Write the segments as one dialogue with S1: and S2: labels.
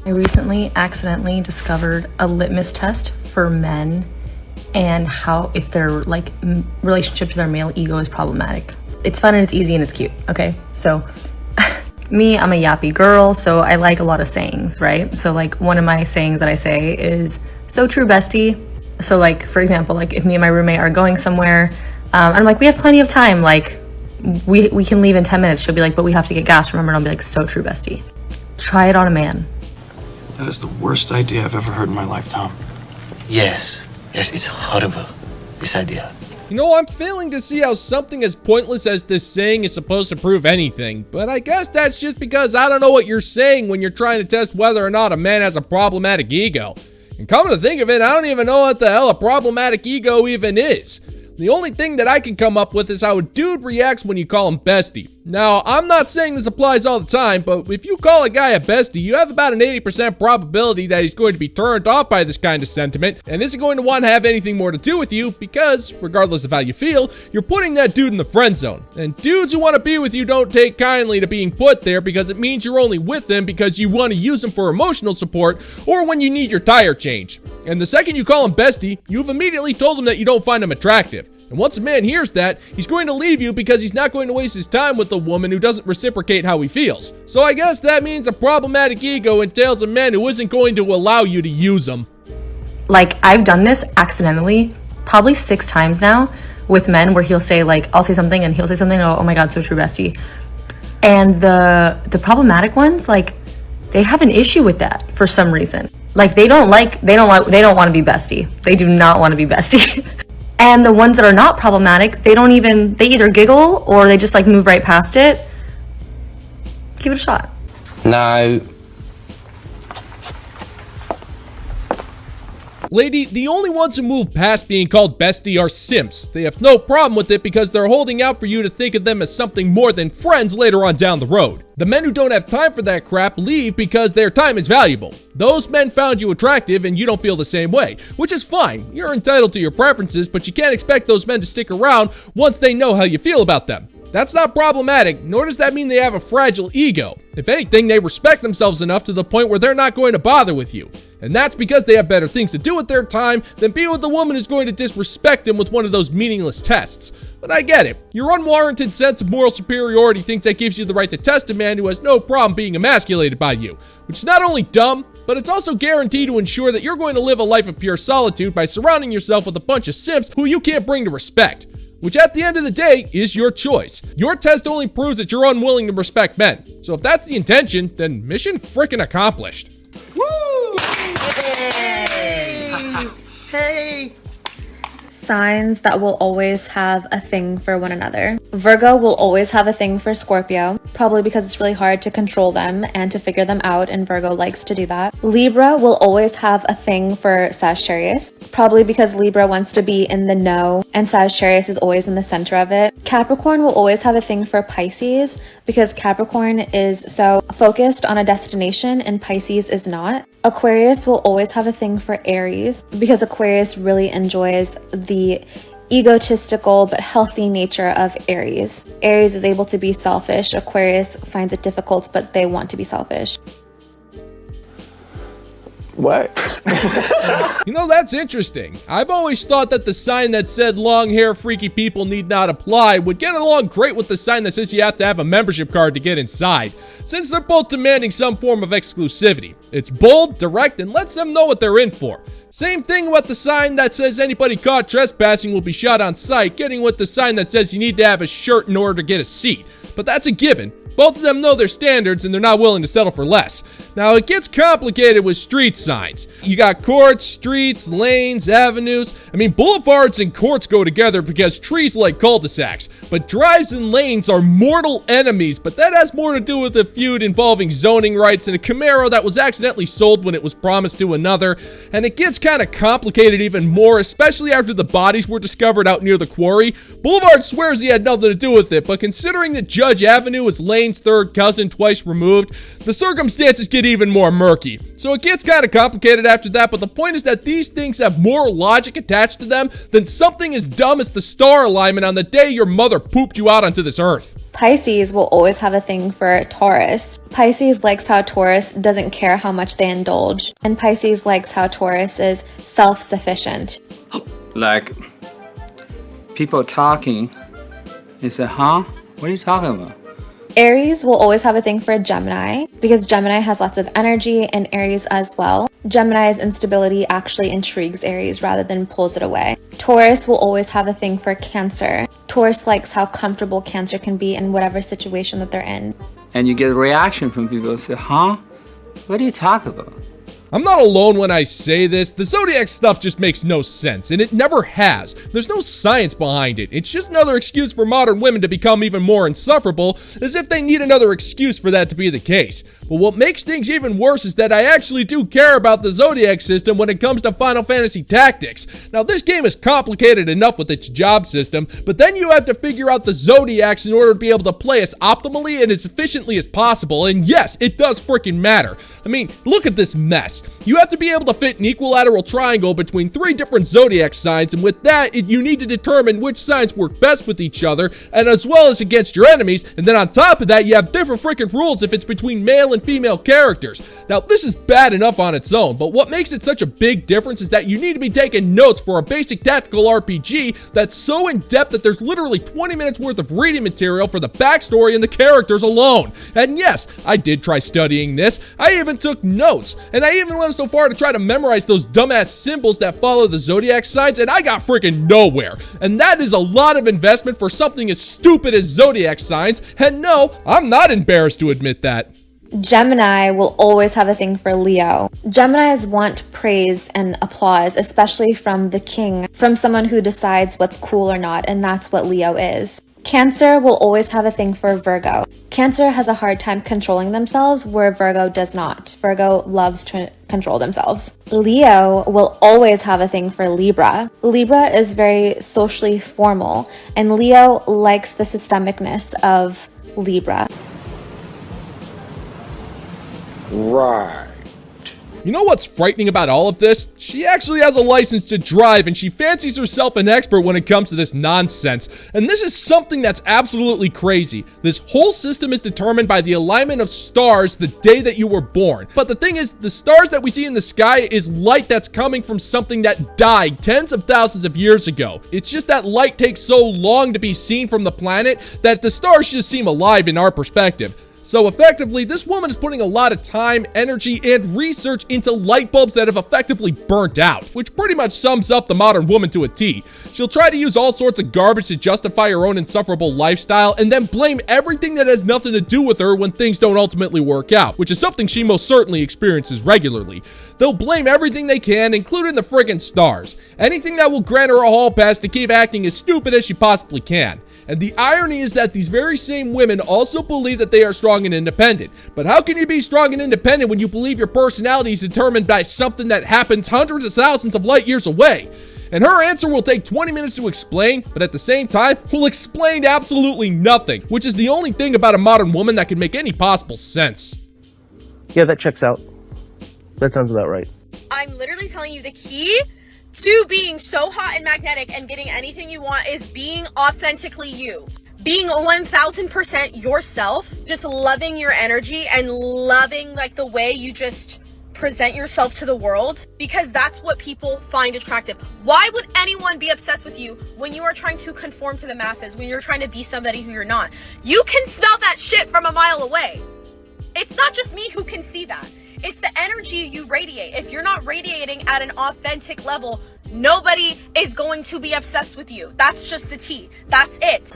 S1: I recently accidentally discovered a litmus test for men and how if their like relationship to their male ego is problematic. It's fun and it's easy and it's cute, okay? So me, I'm a yappy girl, so I like a lot of sayings, right? So like one of my sayings that I say is, so true, bestie. So like, for example, like if me and my roommate are going somewhere, I'm like, we have plenty of time, like we can leave in 10 minutes. She'll be like, but we have to get gas, remember? And I'll be like, so true, bestie. Try it on a man.
S2: That is the worst idea I've ever heard in my life, Tom.
S3: Yes, it's horrible, this idea.
S4: You know, I'm failing to see how something as pointless as this saying is supposed to prove anything, but I guess that's just because I don't know what you're saying when you're trying to test whether or not a man has a problematic ego. And come to think of it, I don't even know what the hell a problematic ego even is. The only thing that I can come up with is how a dude reacts when you call him bestie. Now, I'm not saying this applies all the time, but if you call a guy a bestie, you have about an 80% probability that he's going to be turned off by this kind of sentiment and isn't going to want to have anything more to do with you because, regardless of how you feel, you're putting that dude in the friend zone. And dudes who want to be with you don't take kindly to being put there because it means you're only with them because you want to use them for emotional support or when you need your tire change. And the second you call him bestie, you've immediately told him that you don't find him attractive. And once a man hears that, he's going to leave you because he's not going to waste his time with a woman who doesn't reciprocate how he feels. So I guess that means a problematic ego entails a man who isn't going to allow you to use them.
S1: Like, I've done this accidentally probably 6 times now with men where he'll say, like, I'll say something and he'll say something, oh my god, so true, bestie. And the problematic ones, like, they have an issue with that for some reason. Like, they don't want to be bestie. They do not want to be bestie. And the ones that are not problematic, they either giggle or they just like move right past it. Give it a shot.
S3: No.
S4: Lady, the only ones who move past being called bestie are simps. They have no problem with it because they're holding out for you to think of them as something more than friends later on down the road. The men who don't have time for that crap leave because their time is valuable. Those men found you attractive and you don't feel the same way, which is fine. You're entitled to your preferences, but you can't expect those men to stick around once they know how you feel about them. That's not problematic, nor does that mean they have a fragile ego. If anything, they respect themselves enough to the point where they're not going to bother with you. And that's because they have better things to do with their time than be with a woman who's going to disrespect them with one of those meaningless tests. But I get it. Your unwarranted sense of moral superiority thinks that gives you the right to test a man who has no problem being emasculated by you, which is not only dumb, but it's also guaranteed to ensure that you're going to live a life of pure solitude by surrounding yourself with a bunch of simps who you can't bring to respect. Which at the end of the day is your choice. Your test only proves that you're unwilling to respect men. So if that's the intention, then mission frickin' accomplished.
S5: Woo! Hey! Hey!
S6: Signs that will always have a thing for one another. Virgo will always have a thing for Scorpio, probably because it's really hard to control them and to figure them out, and Virgo likes to do that. Libra will always have a thing for Sagittarius, probably because Libra wants to be in the know and Sagittarius is always in the center of it. Capricorn will always have a thing for Pisces because Capricorn is so focused on a destination and Pisces is not. Aquarius will always have a thing for Aries because Aquarius really enjoys the egotistical but healthy nature of Aries. Aries is able to be selfish. Aquarius finds it difficult, but they want to be selfish.
S5: What?
S4: You know, that's interesting. I've always thought that the sign that said long hair freaky people need not apply would get along great with the sign that says you have to have a membership card to get inside, since they're both demanding some form of exclusivity. It's bold, direct, and lets them know what they're in for. Same thing with the sign that says anybody caught trespassing will be shot on sight, getting with the sign that says you need to have a shirt in order to get a seat. But that's a given. Both of them know their standards and they're not willing to settle for less. Now, it gets complicated with street signs. You got courts, streets, lanes, avenues. I mean, boulevards and courts go together because trees like cul-de-sacs. But drives and lanes are mortal enemies, but that has more to do with a feud involving zoning rights and a Camaro that was accidentally sold when it was promised to another. And it gets kind of complicated even more, especially after the bodies were discovered out near the quarry. Boulevard swears he had nothing to do with it, but considering that Judge Avenue is Lane's third cousin twice removed, the circumstances get get even more murky. So it gets kind of complicated after that, but the point is that these things have more logic attached to them than something as dumb as the star alignment on the day your mother pooped you out onto this earth.
S6: Pisces will always have a thing for Taurus. Pisces likes how Taurus doesn't care how much they indulge. And Pisces likes how Taurus is self-sufficient.
S7: Like, people talking, you say, huh? What are you talking about?
S6: Aries will always have a thing for Gemini because Gemini has lots of energy and Aries as well. Gemini's instability actually intrigues Aries rather than pulls it away. Taurus will always have a thing for Cancer. Taurus likes how comfortable Cancer can be in whatever situation that they're in.
S7: And you get a reaction from people who say, huh? What are you talking about?
S4: I'm not alone when I say this. The Zodiac stuff just makes no sense, and it never has. There's no science behind it. It's just another excuse for modern women to become even more insufferable, as if they need another excuse for that to be the case. But what makes things even worse is that I actually do care about the Zodiac system when it comes to Final Fantasy Tactics. Now, this game is complicated enough with its job system, but then you have to figure out the Zodiacs in order to be able to play as optimally and as efficiently as possible, and yes, it does freaking matter. I mean, look at this mess. You have to be able to fit an equilateral triangle between 3 different Zodiac signs, and with that, you need to determine which signs work best with each other, and as well as against your enemies, and then on top of that, you have different freaking rules if it's between male and female characters. Now, this is bad enough on its own, but what makes it such a big difference is that you need to be taking notes for a basic tactical RPG that's so in-depth that there's literally 20 minutes worth of reading material for the backstory and the characters alone. And yes, I did try studying this. I even took notes, and I even went so far to try to memorize those dumbass symbols that follow the Zodiac signs, and I got freaking nowhere. And that is a lot of investment for something as stupid as Zodiac signs, and no, I'm not embarrassed to admit that.
S6: Gemini will always have a thing for Leo. Geminis want praise and applause, especially from the king, from someone who decides what's cool or not, and that's what Leo is. Cancer will always have a thing for Virgo. Cancer has a hard time controlling themselves, where Virgo does not. Virgo loves to control themselves. Leo will always have a thing for Libra. Libra is very socially formal, and Leo likes the systemicness of Libra.
S5: Right.
S4: You know what's frightening about all of this? She actually has a license to drive, and she fancies herself an expert when it comes to this nonsense. And this is something that's absolutely crazy. This whole system is determined by the alignment of stars the day that you were born. But the thing is, the stars that we see in the sky is light that's coming from something that died tens of thousands of years ago. It's just that light takes so long to be seen from the planet that the stars just seem alive in our perspective. So effectively, this woman is putting a lot of time, energy, and research into light bulbs that have effectively burnt out, which pretty much sums up the modern woman to a T. She'll try to use all sorts of garbage to justify her own insufferable lifestyle, and then blame everything that has nothing to do with her when things don't ultimately work out, which is something she most certainly experiences regularly. They'll blame everything they can, including the friggin' stars. Anything that will grant her a hall pass to keep acting as stupid as she possibly can. And the irony is that these very same women also believe that they are strong and independent. But how can you be strong and independent when you believe your personality is determined by something that happens hundreds of thousands of light years away? And her answer will take 20 minutes to explain, but at the same time, will explain absolutely nothing, which is the only thing about a modern woman that can make any possible sense.
S8: Yeah, that checks out. That sounds about right.
S9: I'm literally telling you the key to being so hot and magnetic and getting anything you want is being authentically you. Being 1000% yourself, just loving your energy and loving like the way you just present yourself to the world, because that's what people find attractive. Why would anyone be obsessed with you when you are trying to conform to the masses, when you're trying to be somebody who you're not? You can smell that shit from a mile away. It's not just me who can see that. It's the energy you radiate. If you're not radiating at an authentic level, nobody is going to be obsessed with you. That's just the tea. That's it.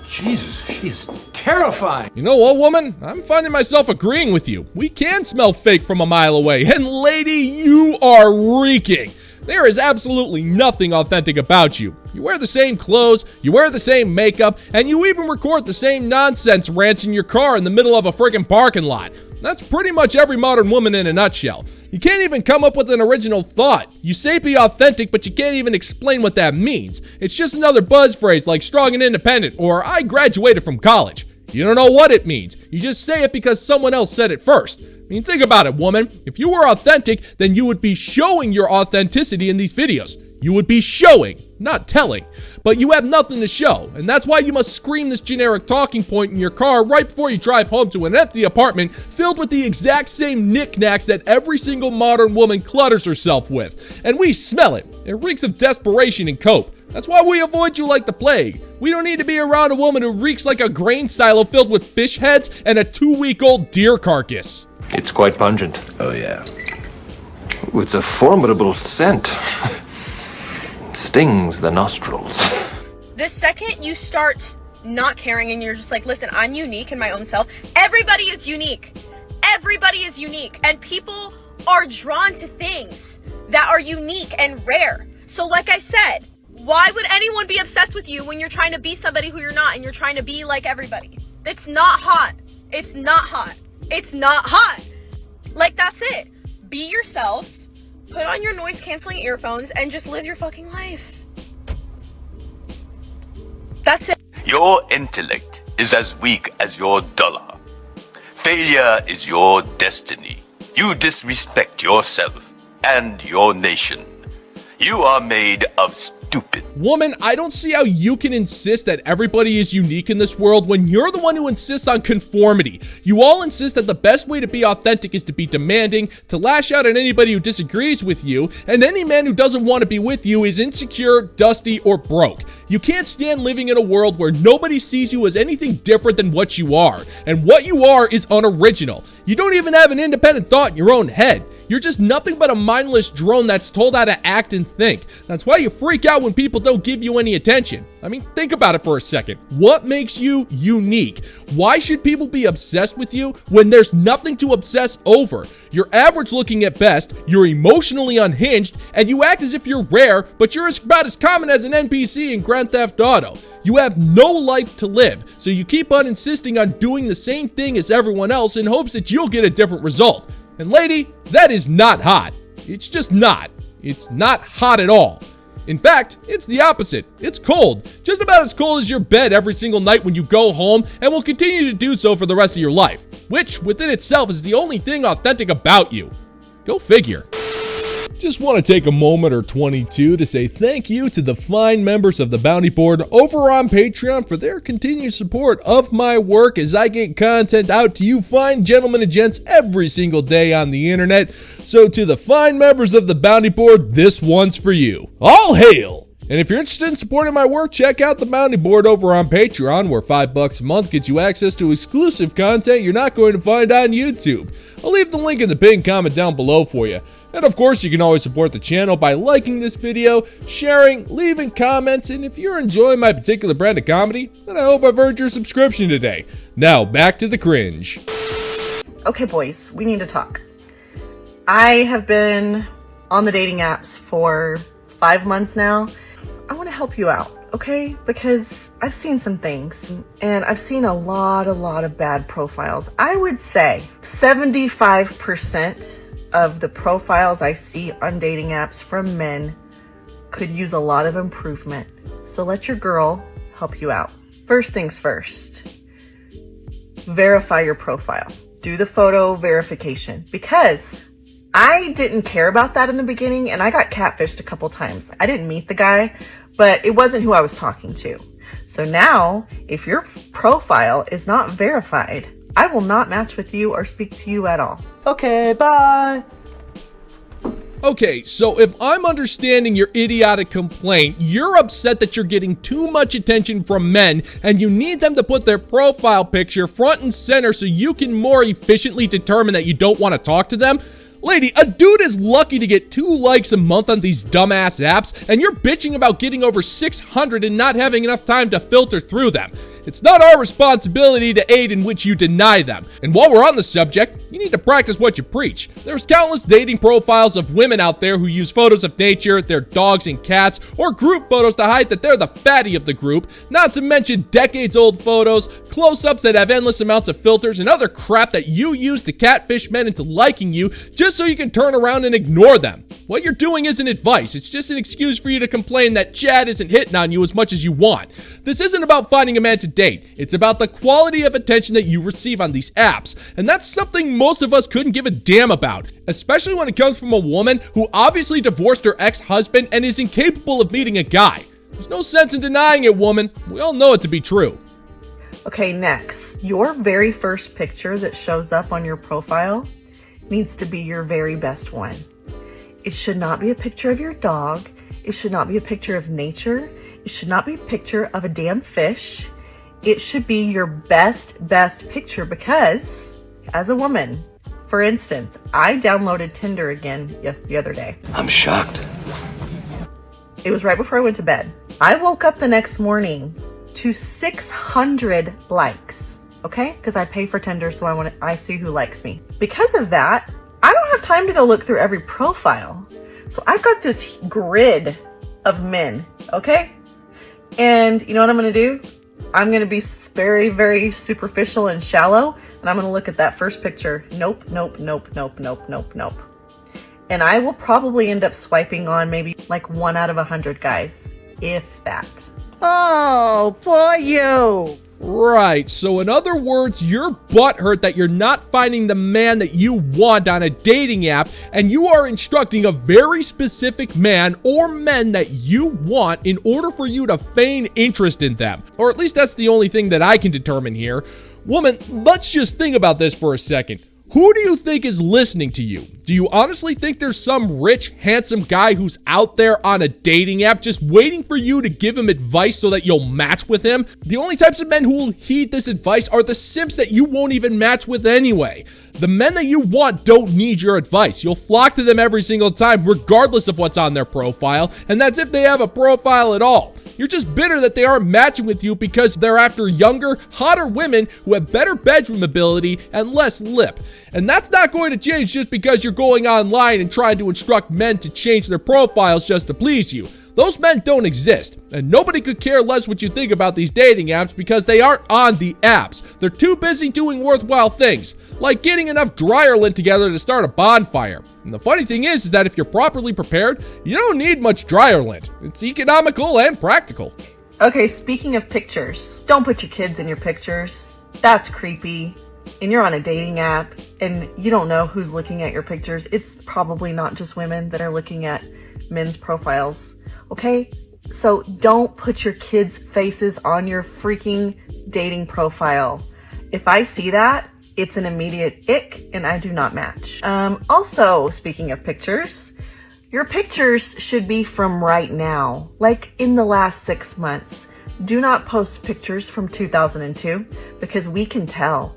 S2: Jesus, she is terrifying.
S4: You know what, woman? I'm finding myself agreeing with you. We can smell fake from a mile away. And lady, you are reeking. There is absolutely nothing authentic about you. You wear the same clothes, you wear the same makeup, and you even record the same nonsense rants in your car in the middle of a friggin' parking lot. That's pretty much every modern woman in a nutshell. You can't even come up with an original thought. You say be authentic, but you can't even explain what that means. It's just another buzz phrase like strong and independent, or I graduated from college. You don't know what it means. You just say it because someone else said it first. mean, think about it, woman. If you were authentic, then you would be showing your authenticity in these videos. You would be showing, not telling. But you have nothing to show, and that's why you must scream this generic talking point in your car right before you drive home to an empty apartment filled with the exact same knickknacks that every single modern woman clutters herself with. And we smell it. It reeks of desperation and cope. That's why we avoid you like the plague. We don't need to be around a woman who reeks like a grain silo filled with fish heads and a 2-week-old deer carcass.
S2: It's quite pungent.
S3: Oh, yeah.
S2: It's a formidable scent. Stings the nostrils.
S9: The second you start not caring and you're just like, listen, I'm unique in my own self. Everybody is unique. Everybody is unique. And people are drawn to things that are unique and rare. So like I said, why would anyone be obsessed with you when you're trying to be somebody who you're not and you're trying to be like everybody? It's not hot. It's not hot. It's not hot. Like, that's it. Be yourself. Put on your noise canceling earphones and just live your fucking life. That's it.
S10: Your intellect is as weak as your dollar. Failure is your destiny. You disrespect yourself and your nation. You are made of stupid.
S4: Woman, I don't see how you can insist that everybody is unique in this world when you're the one who insists on conformity. You all insist that the best way to be authentic is to be demanding, to lash out at anybody who disagrees with you, and any man who doesn't want to be with you is insecure, dusty, or broke. You can't stand living in a world where nobody sees you as anything different than what you are, and what you are is unoriginal. You don't even have an independent thought in your own head. You're just nothing but a mindless drone that's told how to act and think. That's why you freak out when people don't give you any attention. I mean, think about it for a second. What makes you unique? Why should people be obsessed with you when there's nothing to obsess over? You're average looking at best, you're emotionally unhinged, and you act as if you're rare, but you're about as common as an NPC in Grand Theft Auto. You have no life to live, so you keep on insisting on doing the same thing as everyone else in hopes that you'll get a different result. And lady, that is not hot. It's just not. It's not hot at all. In fact, it's the opposite. It's cold. Just about as cold as your bed every single night when you go home, and will continue to do so for the rest of your life, which within itself is the only thing authentic about you. Go figure. Just want to take a moment or 22 to say thank you to the fine members of the Bounty Board over on Patreon for their continued support of my work as I get content out to you fine gentlemen and gents every single day on the internet. So to the fine members of the Bounty Board, this one's for you. All hail! And if you're interested in supporting my work, check out the Bounty Board over on Patreon, where $5 a month gets you access to exclusive content you're not going to find on YouTube. I'll leave the link in the pinned comment down below for you. And of course, you can always support the channel by liking this video, sharing, leaving comments, and if you're enjoying my particular brand of comedy, then I hope I've earned your subscription today. Now, back to the cringe.
S11: Okay, boys, we need to talk. I have been on the dating apps for 5 months now. I want to help you out, okay? Because I've seen some things, and I've seen a lot of bad profiles. I would say 75% of the profiles I see on dating apps from men could use a lot of improvement. So let your girl help you out. First things first, verify your profile. Do the photo verification, because I didn't care about that in the beginning, and I got catfished a couple times. I didn't meet the guy, but it wasn't who I was talking to. So now, if your profile is not verified, I will not match with you or speak to you at all.
S8: Okay, bye.
S4: Okay, so if I'm understanding your idiotic complaint, you're upset that you're getting too much attention from men and you need them to put their profile picture front and center so you can more efficiently determine that you don't want to talk to them? Lady, a dude is lucky to get 2 likes a month on these dumbass apps, and you're bitching about getting over 600 and not having enough time to filter through them. It's not our responsibility to aid in which you deny them. And while we're on the subject, you need to practice what you preach. There's countless dating profiles of women out there who use photos of nature, their dogs and cats, or group photos to hide that they're the fatty of the group, not to mention decades-old photos, close-ups that have endless amounts of filters, and other crap that you use to catfish men into liking you just so you can turn around and ignore them. What you're doing isn't advice, it's just an excuse for you to complain that Chad isn't hitting on you as much as you want. This isn't about finding a man to date, it's about the quality of attention that you receive on these apps, and that's something most of us couldn't give a damn about, especially when it comes from a woman who obviously divorced her ex-husband and is incapable of meeting a guy. There's no sense in denying it, woman. We all know it to be true.
S11: Okay, next. Your very first picture that shows up on your profile needs to be your very best one. It should not be a picture of your dog. It should not be a picture of nature. It should not be a picture of a damn fish. It should be your best picture because, as a woman, for instance, I downloaded Tinder again the other day.
S3: I'm shocked.
S11: It was right before I went to bed. I woke up the next morning to 600 likes, okay? Because I pay for Tinder, so I see who likes me. Because of that, I don't have time to go look through every profile. So I've got this grid of men, okay? And you know what I'm gonna do? I'm gonna be very, very superficial and shallow, and I'm gonna look at that first picture. Nope. And I will probably end up swiping on maybe like 1 out of 100 guys, if that.
S12: Oh, poor you.
S4: Right, so in other words, you're butthurt that you're not finding the man that you want on a dating app, and you are instructing a very specific man or men that you want in order for you to feign interest in them. Or at least that's the only thing that I can determine here. Woman, let's just think about this for a second. Who do you think is listening to you? Do you honestly think there's some rich, handsome guy who's out there on a dating app just waiting for you to give him advice so that you'll match with him? The only types of men who will heed this advice are the simps that you won't even match with anyway. The men that you want don't need your advice. You'll flock to them every single time regardless of what's on their profile, and that's if they have a profile at all. You're just bitter that they aren't matching with you because they're after younger, hotter women who have better bedroom ability and less lip. And that's not going to change just because you're going online and trying to instruct men to change their profiles just to please you. Those men don't exist, and nobody could care less what you think about these dating apps because they aren't on the apps. They're too busy doing worthwhile things, like getting enough dryer lint together to start a bonfire. And the funny thing is that if you're properly prepared, you don't need much dryer lint. It's economical and practical.
S11: Okay, speaking of pictures, don't put your kids in your pictures. That's creepy. And you're on a dating app and you don't know who's looking at your pictures. It's probably not just women that are looking at men's profiles. Okay? So don't put your kids' faces on your freaking dating profile. If I see that, it's an immediate ick and I do not match. Also, speaking of pictures, your pictures should be from right now, like in the last 6 months. Do not post pictures from 2002 because we can tell.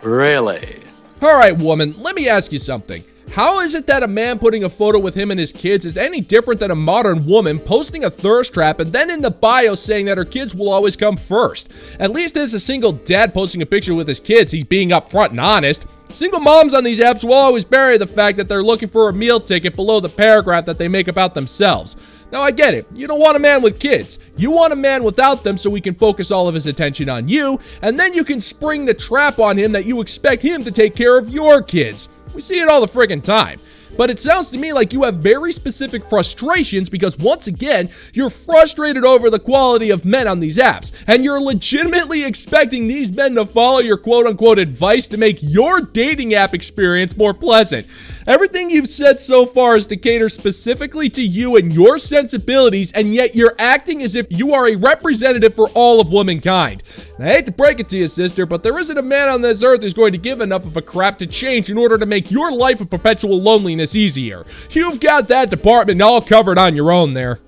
S3: Really?
S4: All right, woman, let me ask you something. How is it that a man putting a photo with him and his kids is any different than a modern woman posting a thirst trap and then in the bio saying that her kids will always come first? At least as a single dad posting a picture with his kids, he's being upfront and honest. Single moms on these apps will always bury the fact that they're looking for a meal ticket below the paragraph that they make about themselves. Now, I get it. You don't want a man with kids. You want a man without them so he can focus all of his attention on you, and then you can spring the trap on him that you expect him to take care of your kids. We see it all the friggin' time. But it sounds to me like you have very specific frustrations because once again, you're frustrated over the quality of men on these apps, and you're legitimately expecting these men to follow your quote-unquote advice to make your dating app experience more pleasant. Everything you've said so far is to cater specifically to you and your sensibilities, and yet you're acting as if you are a representative for all of womankind. And I hate to break it to you, sister, but there isn't a man on this earth who's going to give enough of a crap to change in order to make your life of perpetual loneliness easier. You've got that department all covered on your own there.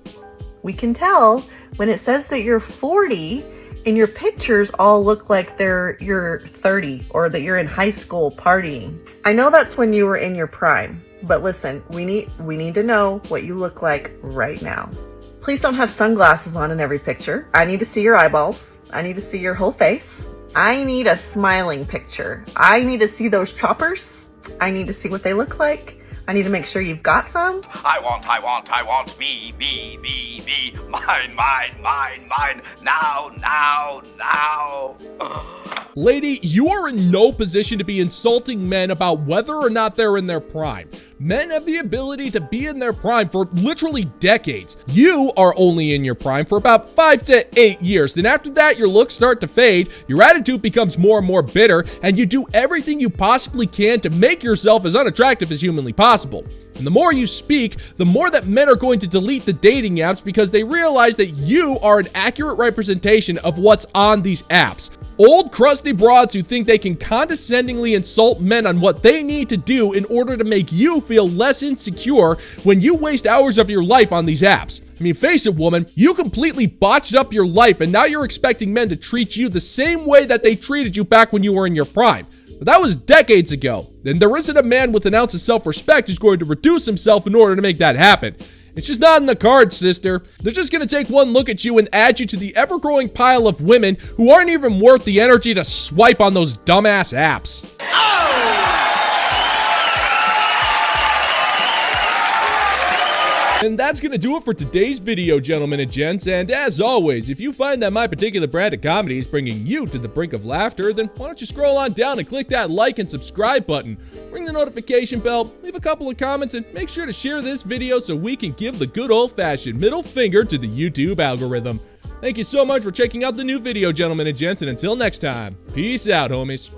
S11: We can tell when it says that you're 40 and your pictures all look like you're 30 or that you're in high school partying. I know that's when you were in your prime, but listen, we need to know what you look like right now. Please don't have sunglasses on in every picture. I need to see your eyeballs. I need to see your whole face. I need a smiling picture. I need to see those choppers. I need to see what they look like. I need to make sure you've got some.
S10: I want, me, mine, now.
S4: Lady, you are in no position to be insulting men about whether or not they're in their prime. Men have the ability to be in their prime for literally decades. You are only in your prime for about 5 to 8 years. Then after that, your looks start to fade, your attitude becomes more and more bitter, and you do everything you possibly can to make yourself as unattractive as humanly possible. And the more you speak, the more that men are going to delete the dating apps because they realize that you are an accurate representation of what's on these apps. Old crusty broads who think they can condescendingly insult men on what they need to do in order to make you feel less insecure when you waste hours of your life on these apps. I mean, face it, woman, you completely botched up your life and now you're expecting men to treat you the same way that they treated you back when you were in your prime. But that was decades ago, and there isn't a man with an ounce of self-respect who's going to reduce himself in order to make that happen. It's just not in the cards, sister. They're just gonna take one look at you and add you to the ever-growing pile of women who aren't even worth the energy to swipe on those dumbass apps. And that's gonna do it for today's video, gentlemen and gents. And as always, if you find that my particular brand of comedy is bringing you to the brink of laughter, then why don't you scroll on down and click that like and subscribe button, ring the notification bell, leave a couple of comments, and make sure to share this video so we can give the good old-fashioned middle finger to the YouTube algorithm. Thank you so much for checking out the new video, gentlemen and gents, and until next time, peace out, homies.